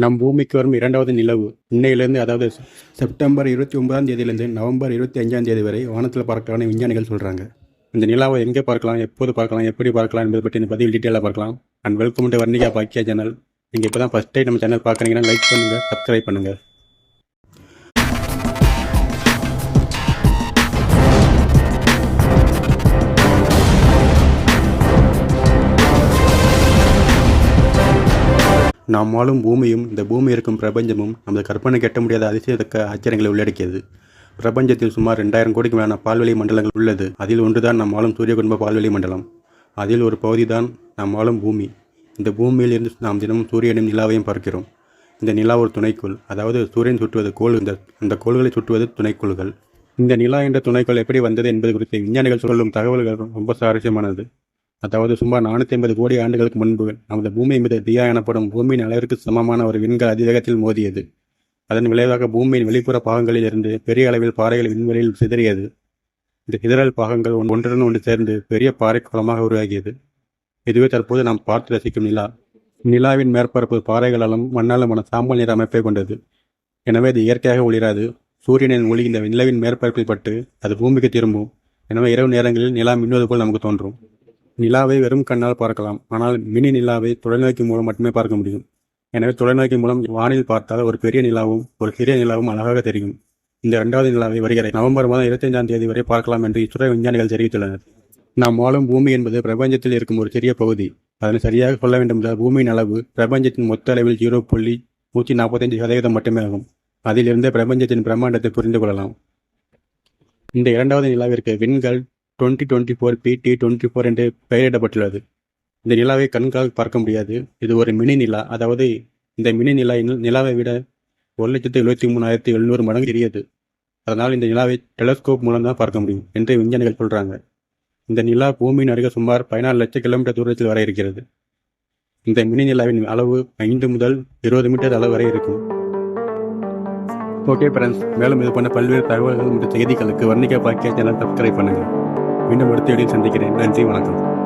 நம் பூமிக்கு வரும் இரண்டாவது நிலவு இன்னையிலிருந்து, அதாவது செப்டம்பர் 29ஆம் தேதியிலிருந்து நவம்பர் 25ஆம் தேதி வரை வானத்தில் பார்க்கலாம்னு விஞ்ஞானிகள் சொல்கிறாங்க. இந்த நிலாவை எங்கே பார்க்கலாம், எப்போது பார்க்கலாம், எப்படி பார்க்கலாம் என்பதை பற்றி இந்த பதிவில் டீட்டெயிலாக பார்க்கலாம். அண்ட் வெல்கம் டு வர்ணிகா பாக்கியா சேனல். நீங்கள் இப்போ தான் ஃபஸ்ட் டைம் நம்ம சேனல் பார்க்குறீங்கன்னா லைக் பண்ணுங்கள், சப்ஸ்கிரைப் பண்ணுங்கள். நாம் வாழும் பூமியும் இந்த பூமி இருக்கும் பிரபஞ்சமும் நமது கற்பனை கெட்ட முடியாத அதிசயத்தக்க ஆச்சரியங்களை உள்ளடக்கியது. பிரபஞ்சத்தில் சுமார் 2000 கோடிக்கு மேலான பால்வெளி மண்டலங்கள் உள்ளது. அதில் ஒன்றுதான் நாம் வாழும் சூரிய குடும்ப பால்வெளி மண்டலம். அதில் ஒரு பகுதி தான் நாம் வாழும் பூமி. இந்த பூமியில் இருந்து நாம் தினமும் சூரியனையும் நிலாவையும் பார்க்கிறோம். இந்த நிலா ஒரு துணைக்கோள், அதாவது சூரியன் சுற்றுவது கோள், இந்த கோள்களை சுற்றுவது துணைக்கோள்கள். இந்த நிலா என்ற துணைக்கோள் எப்படி வந்தது என்பது குறித்து விஞ்ஞானிகள் சொல்லும் தகவல்கள் ரொம்ப சுவாரஸ்யமானது. அதாவது சுமார் 450 கோடி ஆண்டுகளுக்கு முன்பு நமது பூமி மீது தியா எனப்படும் பூமியின் அளவிற்கு சமமான ஒரு விண்கல் அதிவேகத்தில் மோதியது. அதன் விளைவாக பூமியின் வெளிப்புற பாகங்களில் இருந்து பெரிய அளவில் பாறைகள் விண்வெளியில் சிதறியது. இந்த சிதறல் பாகங்கள் ஒன்றுடன் ஒன்று சேர்ந்து பெரிய பாறை குளமாக உருவாகியது. இதுவே தற்போது நாம் பார்த்து ரசிக்கும் நிலா. நிலாவின் மேற்பரப்பு பாறைகளாலும் மண்ணாலுமான சாம்பல் நிற அமைப்பை கொண்டது. எனவே இது இயற்கையாக ஒளிராது. சூரியனின் ஒளி இந்த நிலவின் மேற்பரப்பில் பட்டு அது பூமிக்கு திரும்பும். எனவே இரவு நேரங்களில் நிலா மின்னுவது போல் நமக்கு தோன்றும். நிலாவை வெறும் கண்ணால் பார்க்கலாம், ஆனால் மினி நிலாவை தொலைநோக்கி மூலம் மட்டுமே பார்க்க முடியும். எனவே தொலைநோக்கி மூலம் வானில் பார்த்தால் ஒரு பெரிய நிலாவும் ஒரு சிறிய நிலாவும் அழகாக தெரியும். இந்த இரண்டாவது நிலாவை வருகிற நவம்பர் மாதம் 25ஆம் தேதி வரை பார்க்கலாம் என்று இஸ்ரோ விஞ்ஞானிகள் தெரிவித்துள்ளனர். நாம் வாழும் பூமி என்பது பிரபஞ்சத்தில் இருக்கும் ஒரு சிறிய பகுதி. அதனை சரியாக சொல்ல வேண்டுமென்றால் பூமியின் அளவு பிரபஞ்சத்தின் மொத்த அளவில் 0.145% மட்டுமே ஆகும். அதிலிருந்தே பிரபஞ்சத்தின் பிரம்மாண்டத்தை புரிந்து கொள்ளலாம். இந்த இரண்டாவது நிலாவிற்கு விண்கல் 2024 PT24 என்று பெயரிடப்பட்டுள்ளது. இந்த நிலாவை கண்களால் பார்க்க முடியாது. இது ஒரு மினி நிலா. அதாவது இந்த மினி நிலா நிலாவை விட 1,73,700 மடங்கு சிறியது. அதனால் இந்த நிலாவை டெலஸ்கோப் மூலம் தான் பார்க்க முடியும் என்று விஞ்ஞானிகள் சொல்றாங்க. இந்த நிலா பூமியின் அருகே சுமார் 14 லட்சம் கிலோமீட்டர் தூரத்தில் வரை இருக்கிறது. இந்த மினி நிலாவின் அளவு 5 முதல் 20 மீட்டர் அளவு வரை இருக்கும். ஓகே ஃப்ரெண்ட்ஸ், மேலும் இது போன்ற பல்வேறு தகவல்கள் மற்றும் செய்திகளுக்கு வர்ணிகா பாக்கியா சேனல் சப்ஸ்கிரைப் பண்ணுங்கள். மீண்டும் அடுத்த வீடியோவில் சந்திக்கிறேன். நன்றி, வணக்கம்.